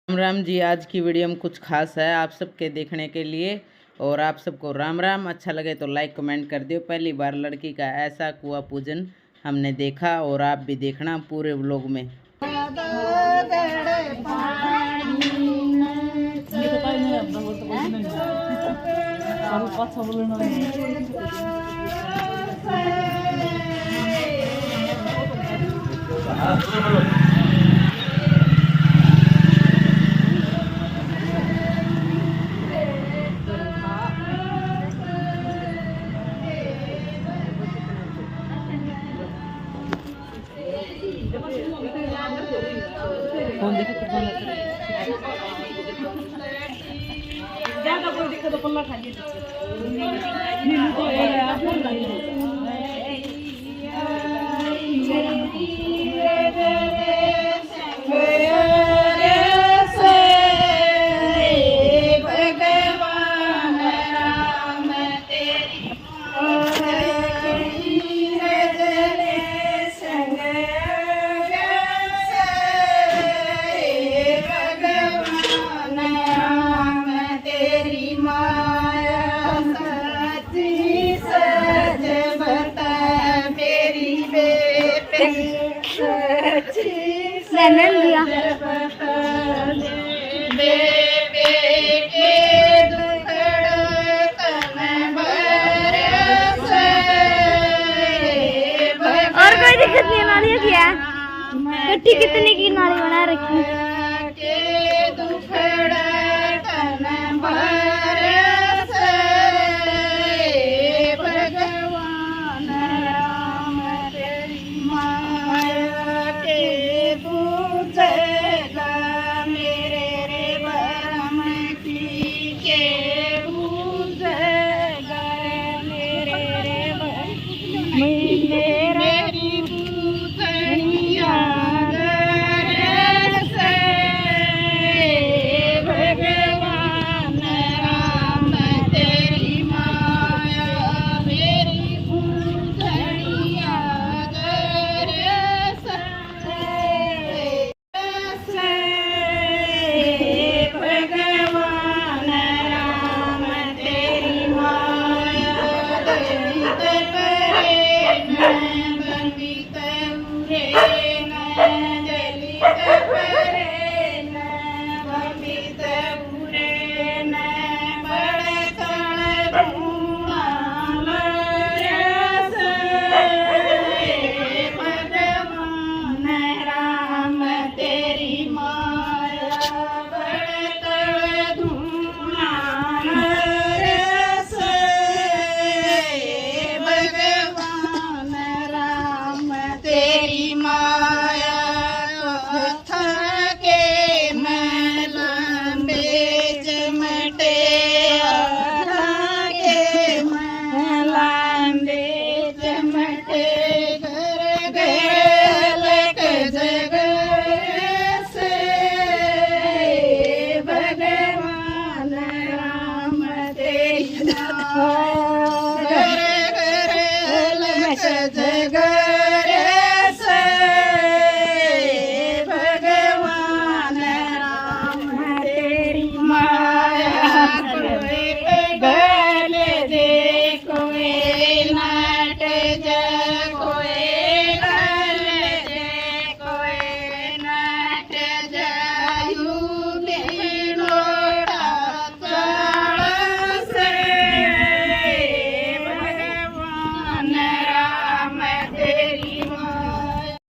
राम राम जी। आज की वीडियो में कुछ खास है आप सबके देखने के लिए। और आप सबको राम राम। अच्छा लगे तो लाइक कमेंट कर दियो। पहली बार लड़की का ऐसा कुआं पूजन हमने देखा और आप भी देखना पूरे व्लॉग में। फोन देखो ज्यादा कोई दिक्कत तो पल्ला खाली और कोई दिक्कत नहीं। नालियाँ किया कट्टी कितने की नाली बना रखी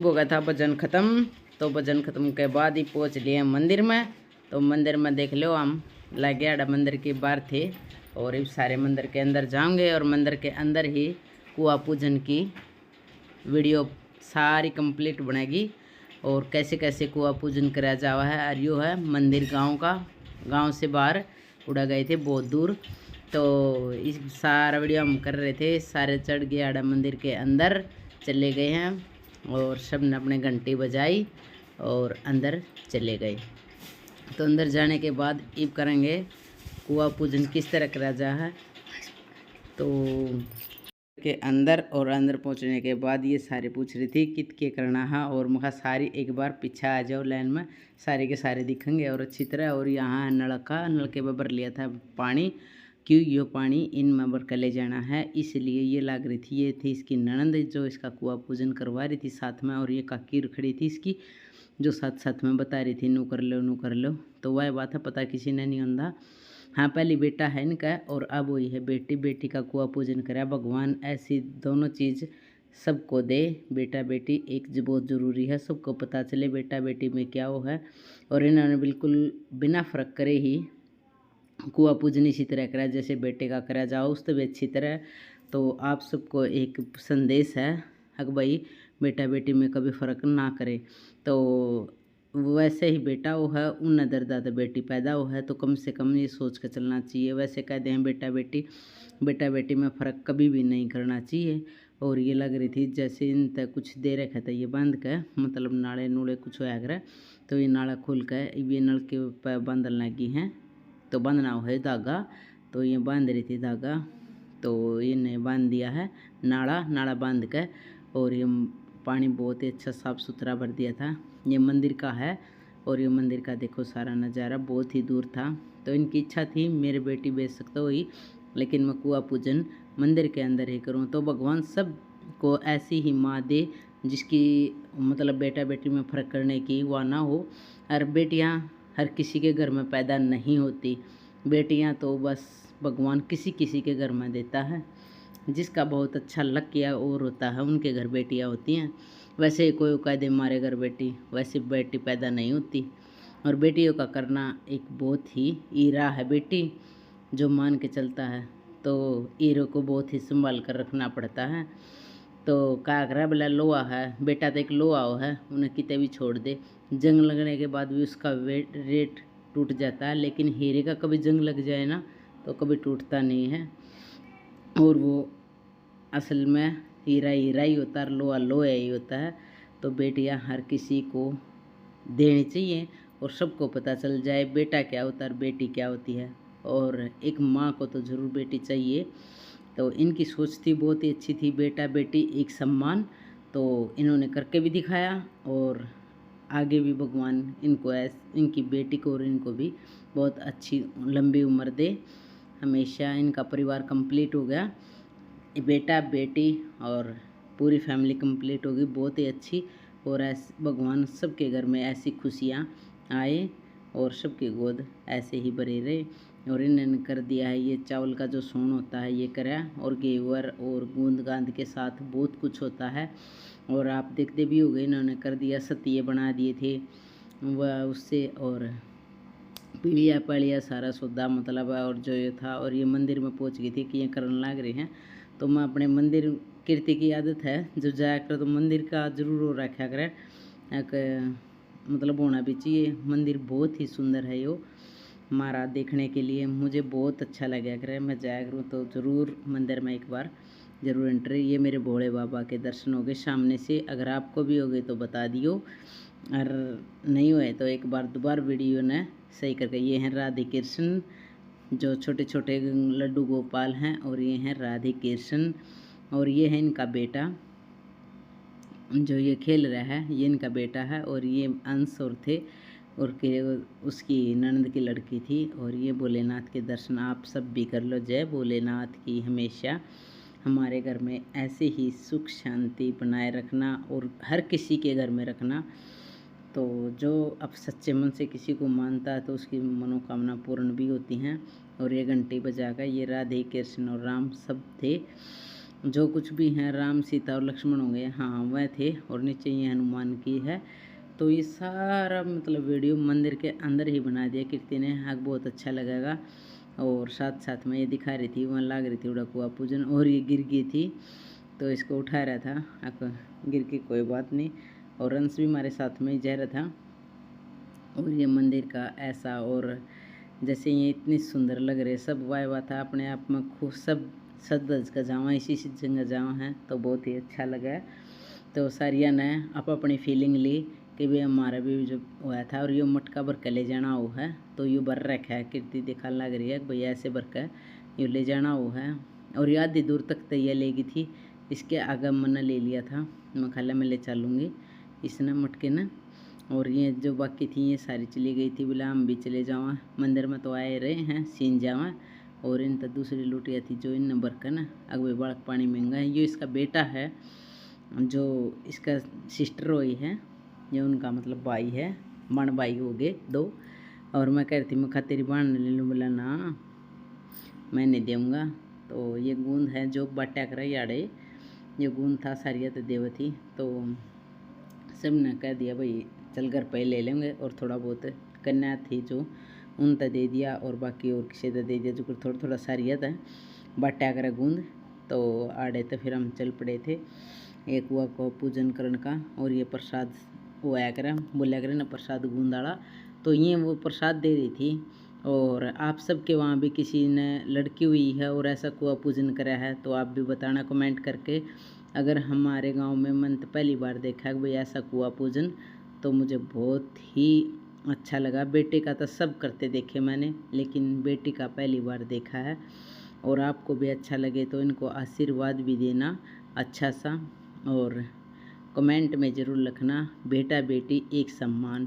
हो गया था भजन ख़त्म। तो भजन ख़त्म के बाद ही पहुँच लिए मंदिर में। तो मंदिर में देख लो हम लगे मंदिर की बाहर थे और इस सारे मंदिर के अंदर जाएंगे और मंदिर के अंदर ही कुआं पूजन की वीडियो सारी कंप्लीट बनेगी और कैसे कैसे कुआं पूजन कराया जावा है। और यो है मंदिर गांव का। गांव से बाहर उड़ा गए थे बहुत दूर। तो इस सारा वीडियो हम कर रहे थे। सारे चढ़ गए आड़ा मंदिर के अंदर चले गए हैं और सब ने अपने घंटी बजाई और अंदर चले गए। तो अंदर जाने के बाद ईब करेंगे कुआं पूजन किस तरह करा जा है। तो के अंदर और अंदर पहुंचने के बाद ये सारे पूछ रही थी कित के करना है और मुखा सारी एक बार पीछे आ जाओ लाइन में सारे के सारे दिखेंगे और अच्छी तरह। और यहाँ है नलका, नलके में भर लिया था पानी, क्यों ये पानी इन में भर कर ले जाना है, इसलिए ये लग रही थी। ये थी इसकी ननंद जो इसका कुआं पूजन करवा रही थी साथ में, और ये काकी खड़ी थी इसकी जो साथ साथ में बता रही थी नू कर लो नू कर लो। तो वह बात है, पता किसी ने नहीं होता। हाँ, पहली बेटा है इनका और अब वही है बेटी। बेटी का कुआं पूजन करा भगवान, ऐसी दोनों चीज़ सबको दे। बेटा बेटी एक बहुत ज़रूरी है, सबको पता चले बेटा बेटी में क्या वो है। और इन्होंने बिल्कुल बिना फ़र्क करे ही कुआं पूजन इसी तरह करा जैसे बेटे का करा जाओ उस तभी अच्छी तरह। तो आप सबको एक संदेश है अग भाई, बेटा बेटी में कभी फ़र्क ना करे। तो वैसे ही बेटा वो है उन दरदादा बेटी पैदा हो है, तो कम से कम ये सोच कर चलना चाहिए। वैसे कहते हैं बेटा बेटी में फ़र्क कभी भी नहीं करना चाहिए। और ये लग रही थी जैसे इन तक कुछ दे रखा था ये बंद कर, मतलब नाले नूले कुछ होया करे, तो ये नाला खुल कर ये नल के ऊपर बंधन लगी हैं। तो बांधना है धागा, तो ये बांध रही थी धागा, तो इन्हें बांध दिया है नाला बांध कर। और ये पानी बहुत ही अच्छा साफ़ सुथरा भर दिया था। ये मंदिर का है और ये मंदिर का देखो सारा नज़ारा बहुत ही दूर था। तो इनकी इच्छा थी मेरे बेटी बेच सकता हुई, लेकिन मैं कुआं पूजन मंदिर के अंदर ही करूँ। तो भगवान सब को ऐसी ही माँ दे जिसकी मतलब बेटा बेटी में फ़र्क करने की वह ना हो। और बेटियाँ हर किसी के घर में पैदा नहीं होती, बेटियां तो बस भगवान किसी किसी के घर में देता है। जिसका बहुत अच्छा लक किया और होता है उनके घर बेटियां होती हैं। वैसे कोई कह दे हमारे घर बेटी, वैसे बेटी पैदा नहीं होती। और बेटियों का करना एक बहुत ही हीरा है बेटी, जो मान के चलता है तो हीरो को बहुत ही संभाल कर रखना पड़ता है। तो क्या करा बोला लोहा है बेटा, तो एक लोहा है, उन्हें कितने भी छोड़ दे, जंग लगने के बाद भी उसका रेट टूट जाता है। लेकिन हीरे का कभी जंग लग जाए ना तो कभी टूटता नहीं है। और वो असल में हीरा हीरा ही होता है, लोहा लोहा ही होता है। तो बेटियां हर किसी को देनी चाहिए और सबको पता चल जाए बेटा क्या होता है और बेटी क्या होती है। और एक माँ को तो ज़रूर बेटी चाहिए। तो इनकी सोच थी बहुत ही अच्छी थी, बेटा बेटी एक सम्मान। तो इन्होंने करके भी दिखाया और आगे भी भगवान इनको इनकी बेटी को और इनको भी बहुत अच्छी लंबी उम्र दे। हमेशा इनका परिवार कंप्लीट हो गया, बेटा बेटी और पूरी फैमिली कंप्लीट होगी बहुत ही अच्छी। और ऐसे भगवान सबके घर में ऐसी खुशियाँ आए और सबकी गोद ऐसे ही भरे रहे। और इन्होंने कर दिया है ये चावल का जो सोन होता है ये करा, और घेवर और गूंद गांद के साथ बहुत कुछ होता है। और आप देखते भी हो गए इन्होंने कर दिया, सतिये बना दिए थे वह उससे, और पीढ़िया पढ़िया सारा सौदा मतलब और जो ये था। और ये मंदिर में पहुंच गई थी कि ये करने लग रहे हैं। तो मैं अपने मंदिर कीर्ति की आदत है जो जाया कर तो मंदिर का जरूर हो रखा करे, एक मतलब होना भी चाहिए। मंदिर बहुत ही सुंदर है यो हमारा, देखने के लिए मुझे बहुत अच्छा लगा करे। मैं जाया करूँ तो ज़रूर मंदिर में एक बार ज़रूर एंट्री। ये मेरे भोले बाबा के दर्शन हो गए सामने से, अगर आपको भी हो गए तो बता दियो, और नहीं हुए तो एक बार दोबारा वीडियो ने सही करके। ये हैं राधे कृष्ण जो छोटे छोटे लड्डू गोपाल हैं, और ये हैं राधे कृष्ण, और ये है इनका बेटा जो ये खेल रहा है, ये इनका बेटा है। और ये अंश और थे और के उसकी ननद की लड़की थी। और ये भोलेनाथ के दर्शन आप सब भी कर लो। जय भोलेनाथ की हमेशा हमारे घर में ऐसे ही सुख शांति बनाए रखना और हर किसी के घर में रखना। तो जो अब सच्चे मन से किसी को मानता है तो उसकी मनोकामना पूर्ण भी होती हैं। और ये घंटी बजाकर ये राधे कृष्ण और राम सब थे, जो कुछ भी हैं, राम सीता और लक्ष्मण हो गए, हाँ वह थे। और नीचे ये हनुमान की है। तो ये सारा मतलब वीडियो मंदिर के अंदर ही बना दिया कीर्ति ने, हाँ बहुत अच्छा लगेगा। और साथ साथ में ये दिखा रही थी वहाँ लग रही थी उड़ा कुआं पूजन, और ये गिर गई थी तो इसको उठा रहा था। अब गिर की कोई बात नहीं, और अंश भी हमारे साथ में जा रहा था। और ये मंदिर का ऐसा, और जैसे ये इतनी सुंदर लग रहे सब, वाह था अपने आप में खूब सब सज का जावा इसी जगह जावा है तो बहुत ही अच्छा लगा। तो सारिया ने अपनी फीलिंग ली कि भाई हमारा भी जो हुआ था। और ये मटका भर के ले जाना वो है, तो ये भर रखा है, कीर्ति दिखा लग रही है भैया ऐसे भर के ये ले जाना वो है। और ये आधी दूर तक तैयार लेगी थी, इसके आगे मैंने ले लिया था, मैं खाला में ले चलूँगी इसने मटके ने। और ये जो बाकी थी ये सारी चली गई थी, बोला हम भी चले जावा मंदिर में, तो आए रहे हैं सीन जावा। और इन तो दूसरी लुटिया थी जो इन नंबर का ना अगवे बालक पानी महंगा है, ये इसका बेटा है, जो इसका सिस्टर हुई है, ये उनका मतलब भाई है, बण भाई हो गए 2। और मैं कह रही थी मैं खा तेरी बाण ले लूँ, बोला ना मैं नहीं दूँगा। तो ये गूंद है जो बट्टा कर याड़े, ये गूंद था सारिया तो देव थी, तो सब ने कह दिया भाई चल घर पे ले लेंगे। और थोड़ा बहुत कन्या थी जो उन तो दे दिया, और बाकी और किसी तो दे दिया जो थोड़ा थोड़ा सारिया था बट्टा कर गूंद। तो आड़े तो फिर हम चल पड़े थे एक हुआ को पूजन करने का। और ये प्रसाद वो आया करें बोलिया करें ना प्रसाद गूंदाड़ा, तो ये वो प्रसाद दे रही थी। और आप सबके वहाँ भी किसी ने लड़की हुई है और ऐसा कुआ पूजन करा है तो आप भी बताना कमेंट करके। अगर हमारे गांव में मैंने तो पहली बार देखा है भाई ऐसा कुआ पूजन, तो मुझे बहुत ही अच्छा लगा। बेटे का तो सब करते देखे मैंने, लेकिन बेटी का पहली बार देखा है। और आपको भी अच्छा लगे तो इनको आशीर्वाद भी देना अच्छा सा, और कमेंट में ज़रूर लिखना बेटा बेटी एक सम्मान।